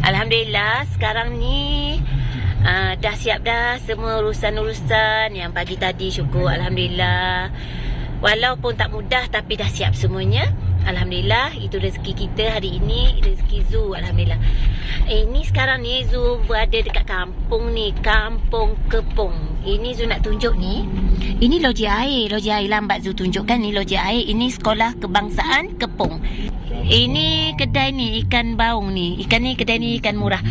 Alhamdulillah sekarang ni dah siap dah semua urusan-urusan yang pagi tadi, syukur Alhamdulillah. Walaupun tak mudah tapi dah siap semuanya. Alhamdulillah, itu rezeki kita hari ini, rezeki Zu, Alhamdulillah. Ini sekarang ni Zu berada dekat kampung ni, Kampung Kepong. Ini Zu nak tunjuk ni. Ini loji air lambat Zu tunjukkan. Ni loji air, ini Sekolah Kebangsaan Kepong. Ini kedai ni ikan baung ni. Ikan ni kedai ni ikan murah.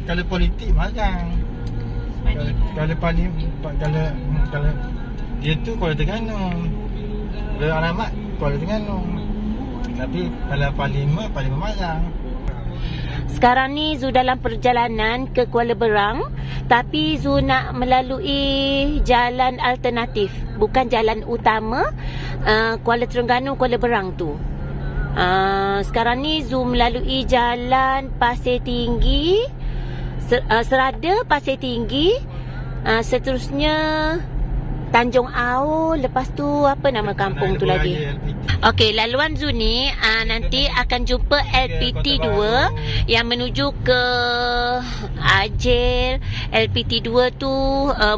Kalau politik marang. Kalau dia tu Kuala Terengganu. Kalau alamat Kuala Terengganu. Tapi kalau parlimen marang. Sekarang ni Zu dalam perjalanan ke Kuala Berang, tapi Zu nak melalui jalan alternatif, bukan jalan utama Kuala Terengganu Kuala Berang tu. Sekarang ni Zu melalui jalan Pasir Tinggi, Serada Pasir Tinggi, seterusnya Tanjung Ao, lepas tu apa nama kampung tu lagi? Okey, laluan Zu ni nanti akan jumpa LPT 2 yang menuju ke Ajil. LPT 2 tu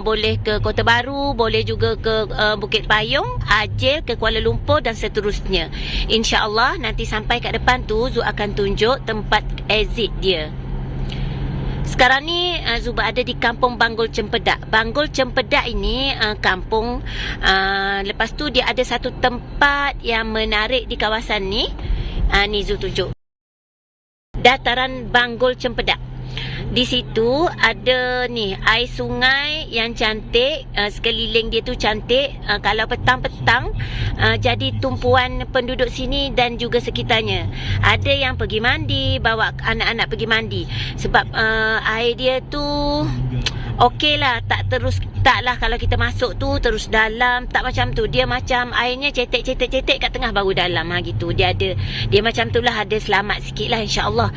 boleh ke Kota Baru, boleh juga ke Bukit Payung, Ajil, ke Kuala Lumpur dan seterusnya. InsyaAllah nanti sampai kat depan tu Zu akan tunjuk tempat exit dia. Sekarang ni Zu berada di Kampung Banggul Cempedak. Banggul Cempedak ini kampung, lepas tu dia ada satu tempat yang menarik di kawasan ni. Ni Zu tunjuk Dataran Banggul Cempedak. Di situ ada ni air sungai yang cantik, sekeliling dia tu cantik. Kalau petang-petang jadi tumpuan penduduk sini dan juga sekitarnya. Ada yang pergi mandi, bawa anak-anak pergi mandi. Sebab air dia tu okey lah, tak lah kalau kita masuk tu terus dalam, tak macam tu. Dia macam airnya cetek kat tengah baru dalam gitu. Dia macam tu lah, ada selamat sikit lah insyaAllah.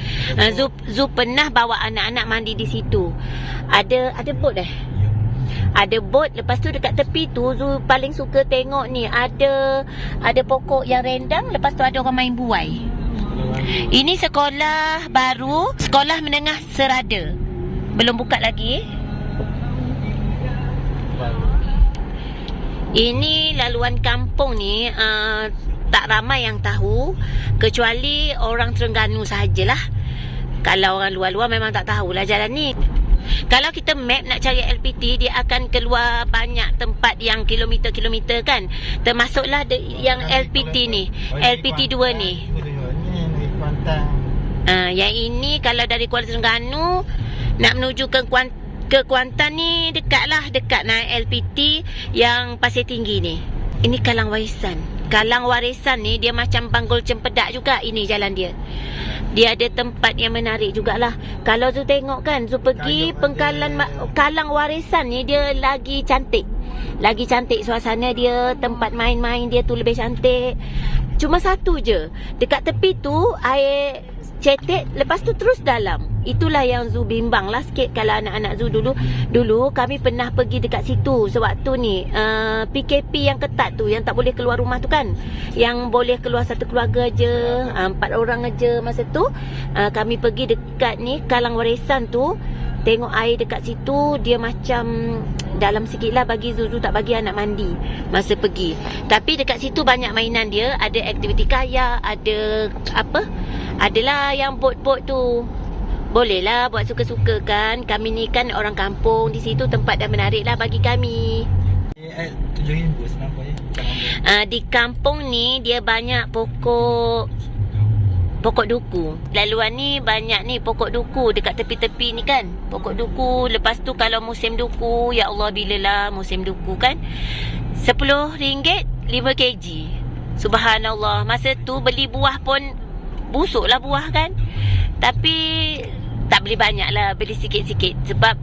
Zu pernah bawa anak-anak mandi di situ. Ada bot ada bot. Lepas tu dekat tepi tu Zu paling suka tengok ni, ada pokok yang rendang. Lepas tu ada orang main buai. Ini sekolah baru, Sekolah Menengah Serada, belum buka lagi. Ini laluan kampung ni tak ramai yang tahu, kecuali orang Terengganu sahajalah. Kalau orang luar-luar memang tak tahulah jalan ni. Kalau kita map nak cari LPT, dia akan keluar banyak tempat yang kilometer-kilometer kan. Termasuklah yang LPT ni, LPT 2 ni. Yang ini kalau dari Kuala Terengganu nak menuju ke Kuantan ni dekat naik LPT yang Pasir Tinggi ni. Ini Kalang Warisan. Kalang Warisan ni dia macam Banggul Cempedak juga. Ini jalan dia. Dia ada tempat yang menarik jugalah. Kalau Zu tengok kan, Zu pergi pengkalan Kalang Warisan ni, dia lagi cantik. Lagi cantik suasana dia, tempat main-main dia tu lebih cantik. Cuma satu je, dekat tepi tu air cetek, lepas tu terus dalam. Itulah yang Zu bimbang lah sikit. Kalau anak-anak Zu dulu kami pernah pergi dekat situ sewaktu ni PKP yang ketat tu, yang tak boleh keluar rumah tu kan, yang boleh keluar satu keluarga je, 4 orang aja masa tu. Kami pergi dekat ni Kalang Warisan tu, tengok air dekat situ, dia macam dalam sikit lah bagi Zu. Tak bagi anak mandi masa pergi. Tapi dekat situ banyak mainan dia. Ada aktiviti kayak, ada apa, adalah yang bot-bot tu. Boleh lah buat suka-suka kan. Kami ni kan orang kampung, di situ tempat dah menarik lah bagi kami. Di kampung ni dia banyak pokok duku. Laluan ni banyak ni pokok duku dekat tepi-tepi ni kan. Pokok duku. Lepas tu kalau musim duku, ya Allah bilalah musim duku kan, RM10 5 kg. Subhanallah. Masa tu beli buah pun busuk lah buah kan. Tapi tak beli banyak lah, beli sikit-sikit. Sebab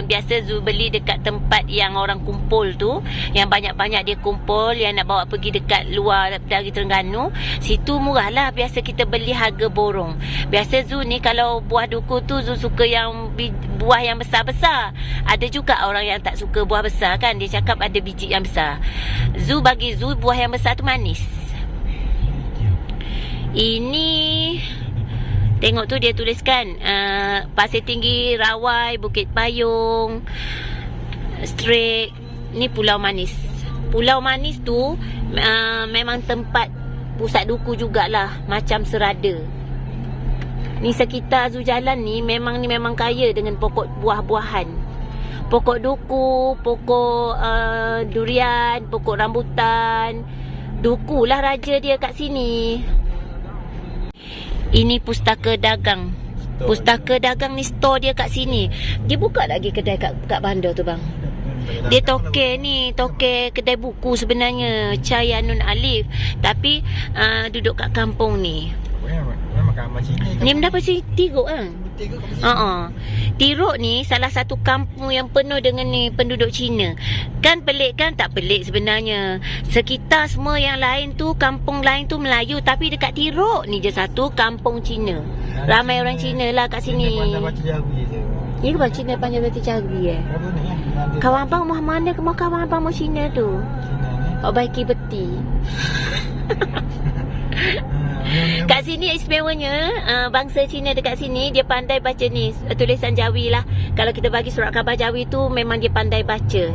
biasa Zu beli dekat tempat yang orang kumpul tu, yang banyak-banyak dia kumpul, yang nak bawa pergi dekat luar dari Terengganu. Situ murah lah, biasa kita beli harga borong. Biasa Zu ni kalau buah duku tu, Zu suka yang buah yang besar-besar. Ada juga orang yang tak suka buah besar kan, dia cakap ada biji yang besar. Bagi Zu buah yang besar tu manis. Ini Tengok tu dia tuliskan Pasir Tinggi, Rawai, Bukit Payung, Strait. Ni Pulau Manis. Pulau Manis tu memang tempat pusat duku jugalah, macam Serada. Ni sekitar Zoo Jalan ni memang kaya dengan pokok buah-buahan. Pokok duku, pokok durian, pokok rambutan. Duku lah raja dia kat sini. Ini pustaka dagang. Pustaka dagang ni store dia kat sini. Dia buka lagi kedai kat bandar tu bang. Dia toke ni, toke kedai buku sebenarnya, Cayanun Alif. Tapi duduk kat kampung ni. Memang kamar sini. Ni mendapat si Tiruk kan? Tiruk kat sini. Tiruk ni salah satu kampung yang penuh dengan ni penduduk Cina. Kan pelik kan? Tak pelik sebenarnya. Sekitar semua yang lain tu, kampung lain tu Melayu. Tapi dekat Tiruk ni je satu kampung Cina. Ramai orang Cina lah kat sini. Pandai baca Jawi je. Ni ke Cina pandai baca Jawi Apa ni kan? Kawan abang mau mana ke kawan abang mau Cina tu? Cina ni. Oh baiki beti. Kat sini istimewanya bangsa Cina dekat sini dia pandai baca ni tulisan Jawi lah. Kalau kita bagi surat khabar Jawi tu memang dia pandai baca.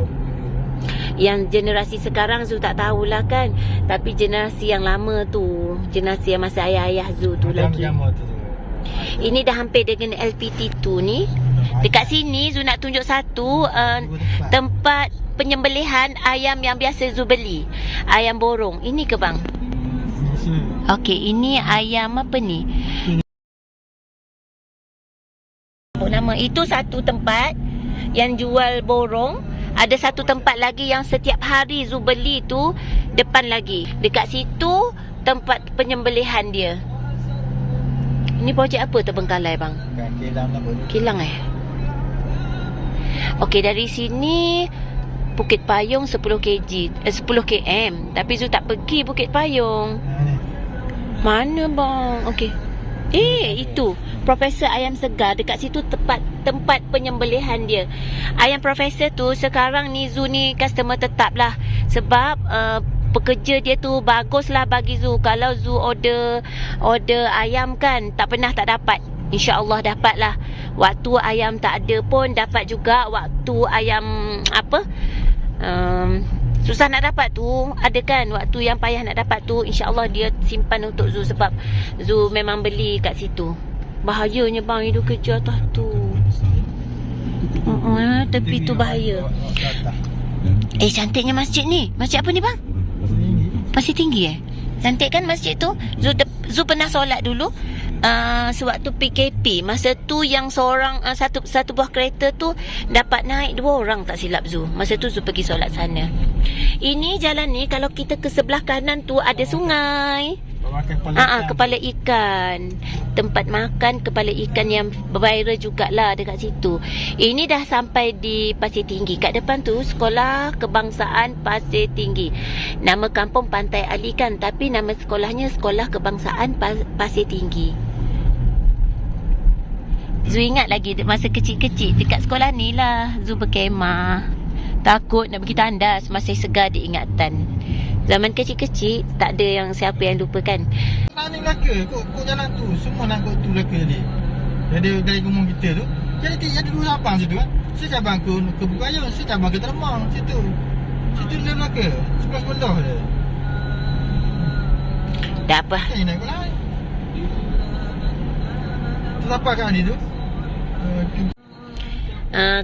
Yang generasi sekarang Zu tak tahulah kan. Tapi generasi yang lama tu, generasi yang masa ayah-ayah Zu tu lagi. Ini dah hampir dengan LPT2 ni. Dekat sini Zu nak tunjuk satu tempat penyembelihan ayam yang biasa Zu beli. Ayam borong. Ini ke bang? Okey, ini ayam apa ni? Nama itu satu tempat yang jual borong. Ada satu tempat lagi yang setiap hari Zu beli tu depan lagi. Dekat situ tempat penyembelihan dia. Ini projek apa terbengkalai bang? Kilang apa tu? Kilang Okey, dari sini Bukit Payung 10 km. Tapi Zu tak pergi Bukit Payung. Mana bang? Okey. Itu Profesor Ayam Segar. Dekat situ tempat penyembelihan dia. Ayam Profesor tu sekarang ni Zu ni customer tetap lah. Sebab pekerja dia tu bagus lah bagi Zu. Kalau Zu order ayam kan, tak pernah tak dapat. InsyaAllah dapat lah. Waktu ayam tak ada pun dapat juga. Waktu ayam susah nak dapat tu, ada kan waktu yang payah nak dapat tu, InsyaAllah dia simpan untuk Zu. Sebab Zu memang beli kat situ. Bahayanya bang hidup kerja atas tu. Tepi tu bahaya. Cantiknya masjid ni. Masjid apa ni bang? Pasir Tinggi Cantik kan masjid tu? Zu pernah solat dulu sewaktu PKP. Masa tu yang seorang satu buah kereta tu dapat naik 2 orang tak silap Zu. Masa tu Zu pergi solat sana. Ini jalan ni kalau kita ke sebelah kanan tu ada sungai. Kepala ikan. Tempat makan kepala ikan yang viral jugalah dekat situ. Ini dah sampai di Pasir Tinggi. Kat depan tu Sekolah Kebangsaan Pasir Tinggi. Nama kampung Pantai Alikan, tapi nama sekolahnya Sekolah Kebangsaan Pasir Tinggi. Zu ingat lagi masa kecil-kecil dekat sekolah ni lah Zu berkemah. Takut nak pergi tandas, masih segar di ingatan. Zaman kecil-kecil tak ada yang siapa yang lupakan. Ni Melaka, kok jalan tu semua nak kok tu Melaka dia. Dari rumah kita tu, jadi ada 2 cabang situ kan. Secabang ke Bukayong, secabang ke Termang situ. Situ dia Melaka, sebelah dia. Dah apa? Ni naik lain. Tu apa kan ni tu?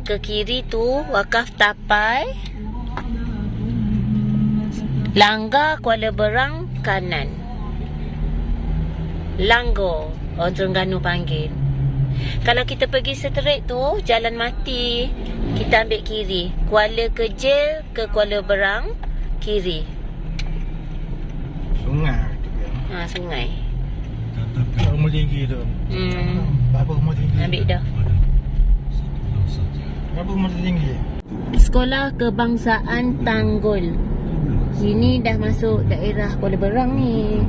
Ke kiri tu Wakaf Tapai, Langgar Kuala Berang kanan. Langgar orang Terengganu panggil. Kalau kita pergi straight tu Jalan Mati, kita ambil kiri. Kuala Kejil ke Kuala Berang kiri. Sungai tu. Sungai. Rumah tinggi tu. Berapa rumah tinggi? Ambil dah. Berapa rumah tinggi? Sekolah Kebangsaan Tanggul. Ini dah masuk daerah Kuala Berang ni.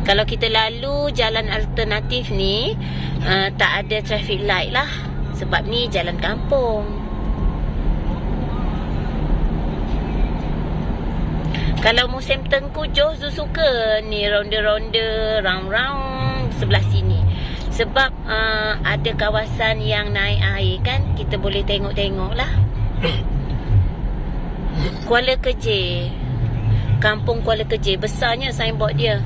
Kalau kita lalu jalan alternatif ni tak ada traffic light lah. Sebab ni jalan kampung. Kalau musim tengkujuh Zu suka ni ronda-ronda, round-round sebelah sini. Sebab ada kawasan yang naik air kan, kita boleh tengok-tengok lah. Kuala Kejir, Kampung Kuala Kejir, besarnya signboard dia.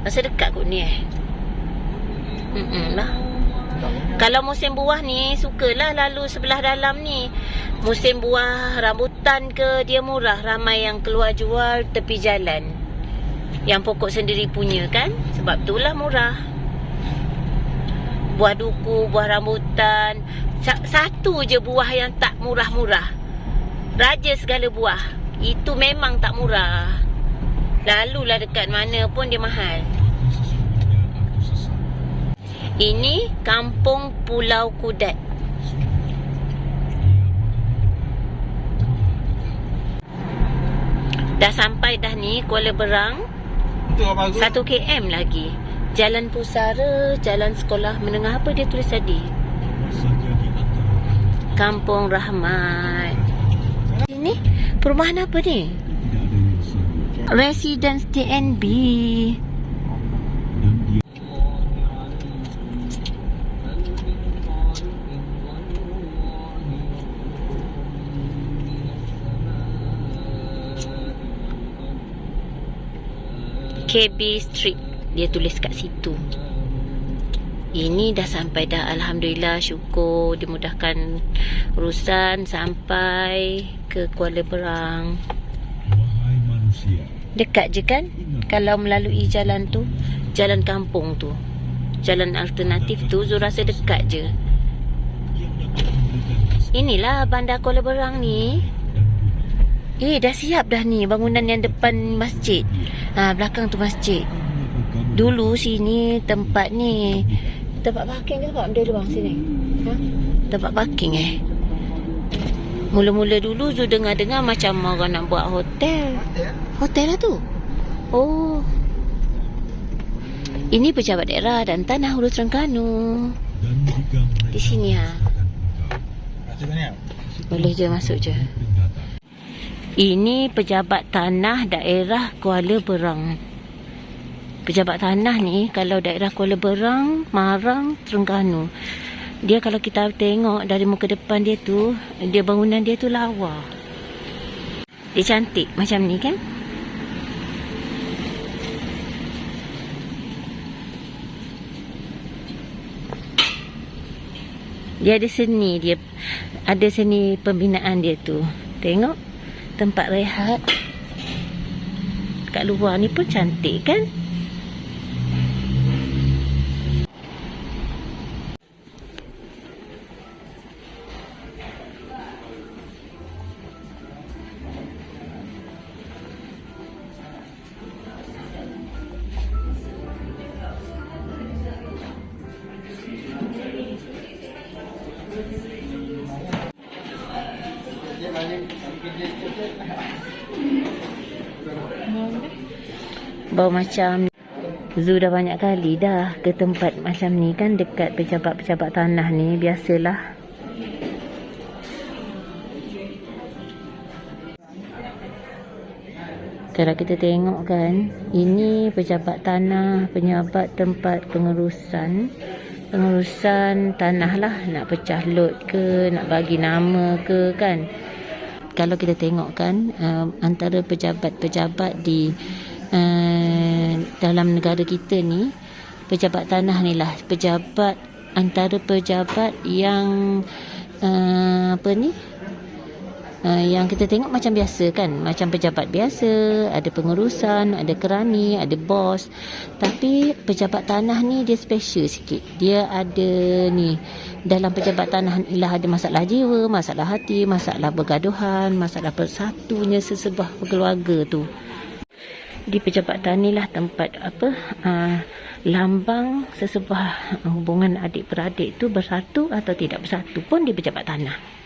Rasa dekat kot ni lah. Kalau musim buah ni, sukalah lalu sebelah dalam ni. Musim buah rambutan ke, dia murah. Ramai yang keluar jual tepi jalan, yang pokok sendiri punya kan. Sebab itulah murah. Buah duku, buah rambutan. Satu je buah yang tak murah-murah, raja segala buah. Itu memang tak murah. Lalulah dekat mana pun dia mahal. Ini Kampung Pulau Kudat. Dah sampai dah ni Kuala Berang. 1 km lagi. Jalan Pusara, Jalan Sekolah Menengah, apa dia tulis tadi? Kampung Rahmat. Ini perumahan apa ni? Residence TNB. KB Street dia tulis kat situ. Ini dah sampai dah, alhamdulillah, syukur dimudahkan urusan sampai ke Kuala Berang. Dekat je kan kalau melalui jalan tu, jalan kampung tu, jalan alternatif tu. Zul rasa dekat je. Inilah bandar Kuala Berang ni. Dah siap dah ni bangunan yang depan masjid. Belakang tu masjid. Dulu sini tempat ni, tempat parking ke tempat benda bang sini? Tempat parking Mula-mula dulu Zul dengar-dengar macam orang nak buat hotel. Hotel lah tu. Oh. Ini pejabat daerah dan tanah Hulu Terengganu. Di sini boleh je masuk je. Ini pejabat tanah daerah Kuala Berang. Pejabat tanah ni kalau daerah Kuala Berang, Marang, Terengganu. Dia kalau kita tengok dari muka depan dia tu, dia bangunan dia tu lawa. Dia cantik macam ni kan? Dia ada seni, dia ada seni pembinaan dia tu. Tengok tempat rehat kat luar ni pun cantik kan? Bau macam Zul dah banyak kali dah ke tempat macam ni kan, dekat pejabat-pejabat tanah ni. Biasalah. Kalau kita tengok kan, ini pejabat tanah, pejabat tempat pengurusan tanah lah. Nak pecah lot ke, nak bagi nama ke kan. Kalau kita tengok kan, antara pejabat-pejabat di dalam negara kita ni, pejabat tanah ni lah pejabat, antara pejabat yang yang kita tengok macam biasa kan, macam pejabat biasa, ada pengurusan, ada kerani, ada bos. Tapi pejabat tanah ni dia special sikit. Dia ada ni, dalam pejabat tanah ni lah ada masalah jiwa, masalah hati, masalah bergaduhan, masalah bersatunya sesebuah keluarga tu. Di pejabat tanah ni lah tempat lambang sesebuah hubungan adik-beradik tu bersatu atau tidak bersatu pun di pejabat tanah.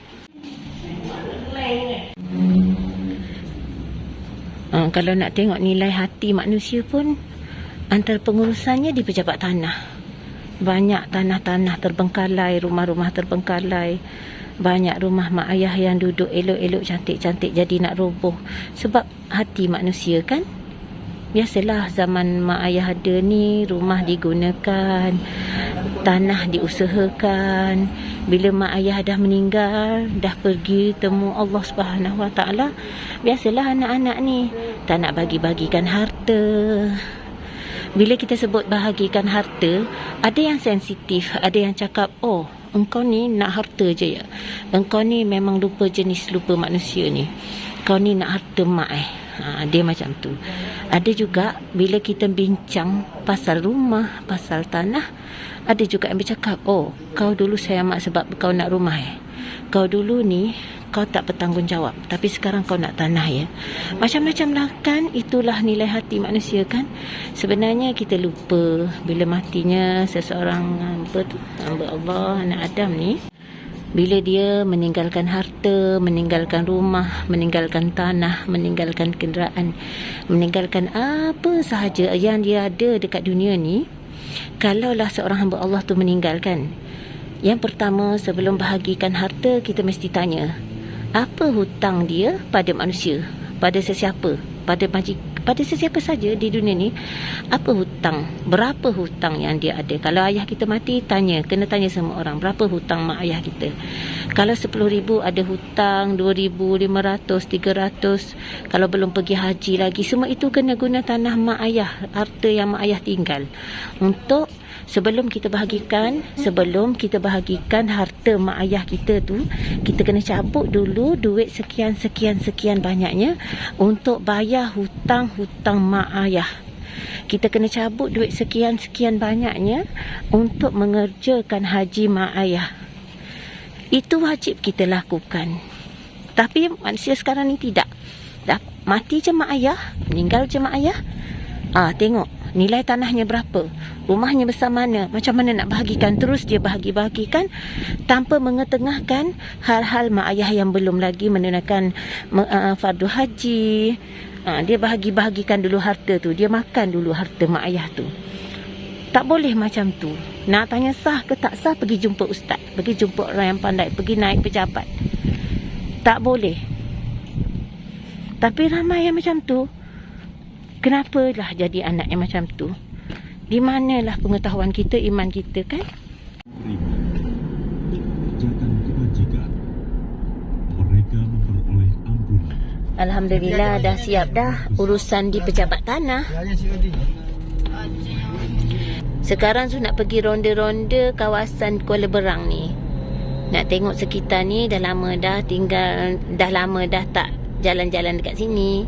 Kalau nak tengok nilai hati manusia pun, antara pengurusannya di pejabat tanah. Banyak tanah-tanah terbengkalai, rumah-rumah terbengkalai. Banyak rumah mak ayah yang duduk elok-elok, cantik-cantik jadi nak roboh. Sebab hati manusia kan. Biasalah zaman mak ayah ada ni, rumah digunakan, tanah diusahakan. Bila mak ayah dah meninggal, dah pergi temu Allah Subhanahu Wa Taala, biasalah anak-anak ni tak nak bagi-bagikan harta. Bila kita sebut bahagikan harta, ada yang sensitif, ada yang cakap, oh, engkau ni nak harta je ya. Engkau ni memang lupa jenis, lupa manusia ni. Kau ni nak harta mak dia macam tu. Ada juga bila kita bincang pasal rumah, pasal tanah, ada juga yang bercakap, oh, kau dulu sayang mak sebab kau nak rumah Kau dulu ni kau tak bertanggungjawab, tapi sekarang kau nak tanah ya. Macam-macam lah kan. Itulah nilai hati manusia kan. Sebenarnya kita lupa bila matinya seseorang hamba Allah, anak Adam ni, bila dia meninggalkan harta, meninggalkan rumah, meninggalkan tanah, meninggalkan kenderaan, meninggalkan apa sahaja yang dia ada dekat dunia ni. Kalaulah seorang hamba Allah tu meninggalkan, yang pertama sebelum bahagikan harta, kita mesti tanya, apa hutang dia pada manusia, pada sesiapa, pada sesiapa saja di dunia ni. Apa hutang, berapa hutang yang dia ada. Kalau ayah kita mati, kena tanya semua orang, berapa hutang mak ayah kita. Kalau 10,000 ada hutang 2,500, 300. Kalau belum pergi haji lagi, semua itu kena guna tanah mak ayah, harta yang mak ayah tinggal. Untuk sebelum kita bahagikan harta mak ayah kita tu, kita kena cabut dulu duit sekian banyaknya untuk bayar hutang mak ayah. Kita kena cabut duit sekian banyaknya untuk mengerjakan haji mak ayah. Itu wajib kita lakukan. Tapi manusia sekarang ni tidak. Dah mati je mak ayah, meninggal je mak ayah, tengok nilai tanahnya berapa, rumahnya besar mana, macam mana nak bahagikan. Terus dia bahagi-bahagikan tanpa mengetengahkan hal-hal mak ayah yang belum lagi menunaikan fardu haji. Dia bahagi-bahagikan dulu harta tu, dia makan dulu harta mak ayah tu. Tak boleh macam tu. Nak tanya sah ke tak sah, pergi jumpa ustaz, pergi jumpa orang yang pandai, pergi naik pejabat. Tak boleh. Tapi ramai yang macam tu. Kenapalah jadi anak yang macam tu? Di manalah pengetahuan kita, iman kita kan? Alhamdulillah dah siap dah urusan di pejabat tanah. Sekarang tu nak pergi ronda-ronda kawasan Kuala Berang ni. Nak tengok sekitar ni, dah lama dah tak jalan-jalan dekat sini.